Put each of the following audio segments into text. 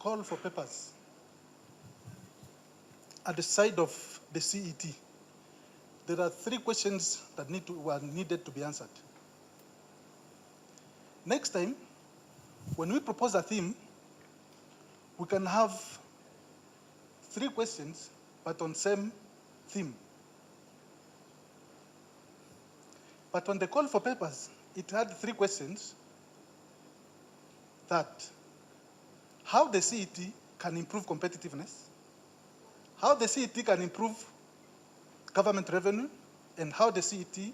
call for papers at the side of the CET, there are 3 questions that were needed to be answered. Next time, when we propose a theme, we can have 3 questions, but on same theme. But on the call for papers, it had 3 questions that how the CET can improve competitiveness, how the CET can improve government revenue, and how the CET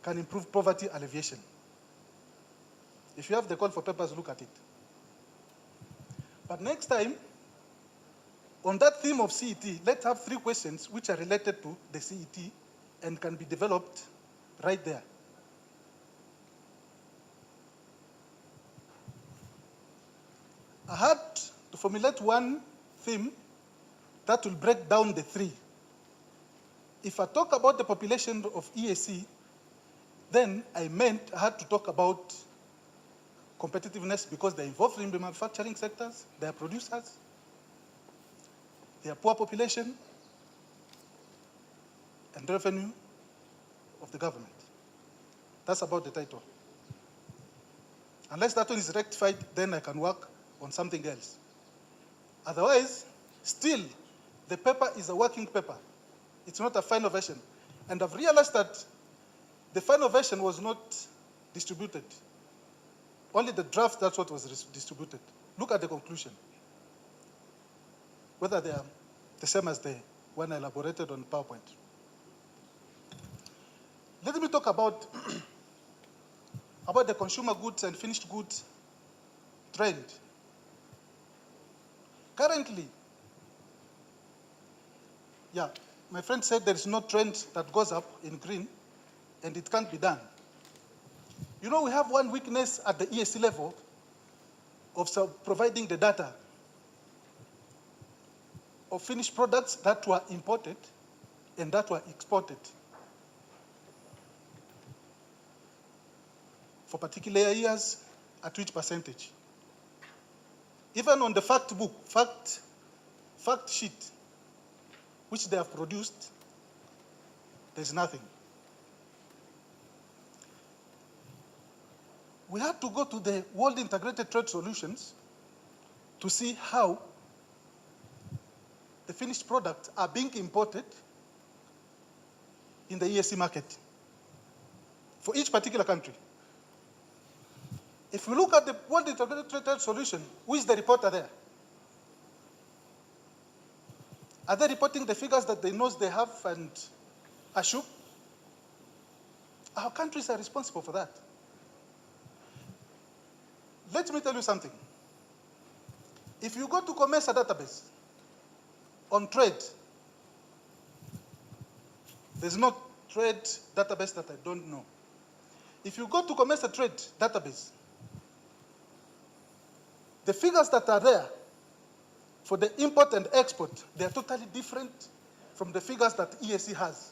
can improve poverty alleviation. If you have the call for papers, look at it. But next time, on that theme of CET, let's have 3 questions which are related to the CET and can be developed right there. I had to formulate one theme that will break down the 3. If I talk about the population of EAC, then I meant I had to talk about competitiveness because they're involved in the manufacturing sectors, they are producers, they are poor population, and revenue of the government. That's about the title. Unless that one is rectified, then I can work on something else. Otherwise, still, the paper is a working paper. It's not a final version. And I've realized that the final version was not distributed. Only the draft, that's what was distributed. Look at the conclusion. Whether they are the same as the one I elaborated on PowerPoint. Let me talk about, about the consumer goods and finished goods trend. Currently, my friend said there is no trend that goes up in green, and it can't be done. You know, we have one weakness at the EAC level of providing the data of finished products that were imported and that were exported for particular years, at which percentage. Even on the fact book, fact sheet, which they have produced, there's nothing. We had to go to the World Integrated Trade Solutions to see how the finished products are being imported in the EAC market for each particular country. If we look at the World Integrated Trade Solution, who is the reporter there? Are they reporting the figures that they know they have and assume? Our countries are responsible for that. Let me tell you something. If you go to COMESA database on trade, there's no trade database that I don't know. If you go to COMESA trade database, the figures that are there for the import and export, they are totally different from the figures that EAC has.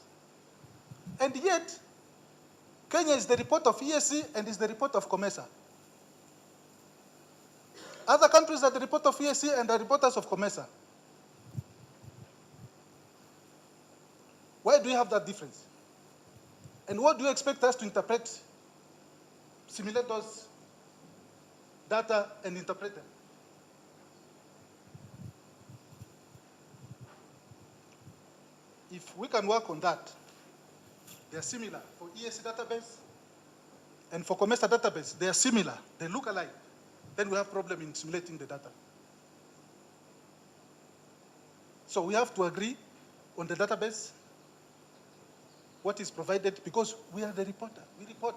And yet, Kenya is the report of EAC and is the report of COMESA. Other countries are the report of EAC and the reporters of COMESA. Why do you have that difference? And what do you expect us to interpret, simulate those data and interpret them? If we can work on that, they are similar. For EAC database and for COMESA database, they are similar. They look alike. Then we have problem in simulating the data. So we have to agree on the database, what is provided, because we are the reporter. We report.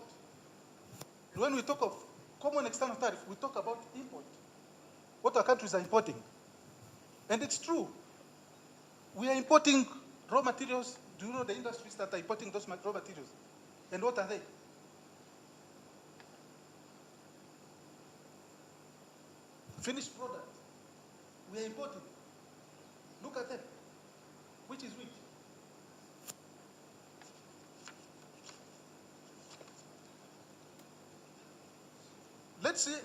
When we talk of common external tariff, we talk about import, what our countries are importing. And it's true. We are importing raw materials. Do you know the industries that are importing those raw materials? And what are they? Finished product. We are importing. Look at them. Which is which? Let's say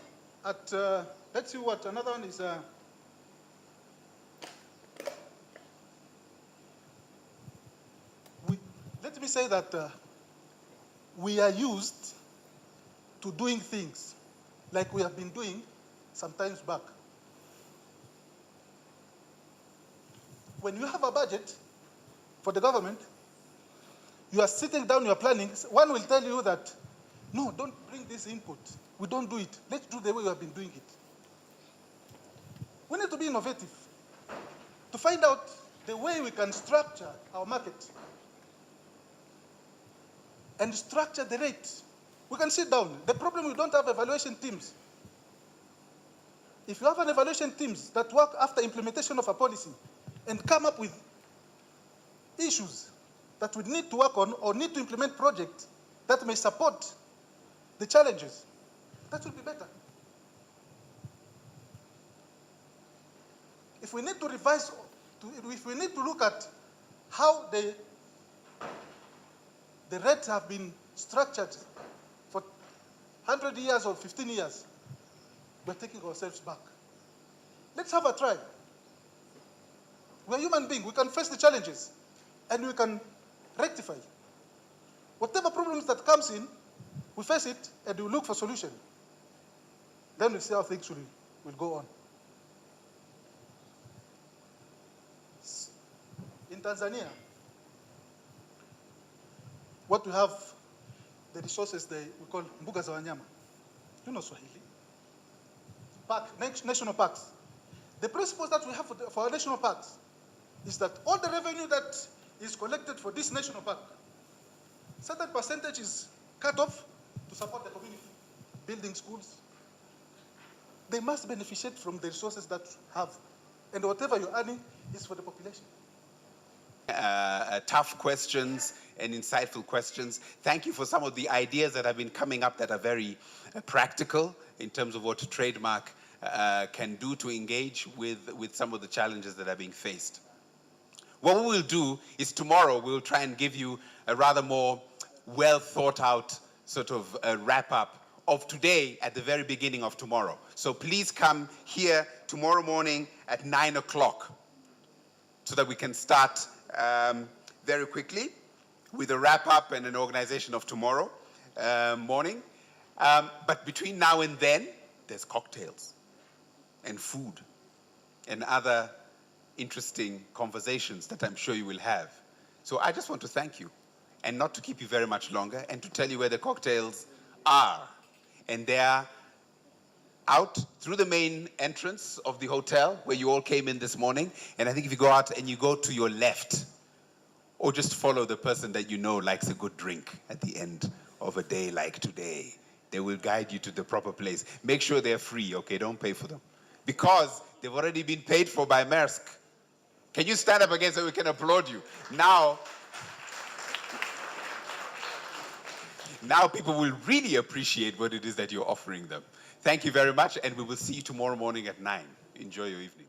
let's see what another one is. Let me say that we are used to doing things like we have been doing some times back. When you have a budget for the government, you are sitting down, you are planning, one will tell you that, no, don't bring this input. We don't do it. Let's do the way we have been doing it. We need to be innovative to find out the way we can structure our market and structure the rate. We can sit down. The problem, we don't have evaluation teams. If you have an evaluation teams that work after implementation of a policy and come up with issues that we need to work on or need to implement projects that may support the challenges, that will be better. If we need to revise, if we need to look at how the rates have been structured for 100 years or 15 years, we're taking ourselves back. Let's have a try. We're human beings. We can face the challenges and we can rectify. Whatever problems that comes in, we face it and we look for solution. Then we see how things will go on. In Tanzania, what we have, the resources we call mbuga za wanyama. You know Swahili. National parks. The principles that we have for our national parks is that all the revenue that is collected for this national park, certain percentage is cut off to support the community, building schools. They must beneficiate from the resources that you have, and whatever you're earning is for the population. Tough questions and insightful questions. Thank you for some of the ideas that have been coming up that are very practical in terms of what a trademark can do to engage with some of the challenges that are being faced. What we will do is tomorrow we'll try and give you a rather more well thought out sort of wrap up of today at the very beginning of tomorrow. So please come here tomorrow morning at 9 o'clock so that we can start very quickly with a wrap up and an organization of tomorrow morning. But between now and then, there's cocktails and food and other interesting conversations that I'm sure you will have. So I just want to thank you and not to keep you very much longer and to tell you where the cocktails are. And they are out through the main entrance of the hotel where you all came in this morning. And I think if you go out and you go to your left, or just follow the person that you know likes a good drink at the end of a day like today, they will guide you to the proper place. Make sure they're free, okay? Don't pay for them. Because they've already been paid for by Maersk. Can you stand up again so we can applaud you? Now people will really appreciate what it is that you're offering them. Thank you very much, and we will see you tomorrow morning at 9. Enjoy your evening.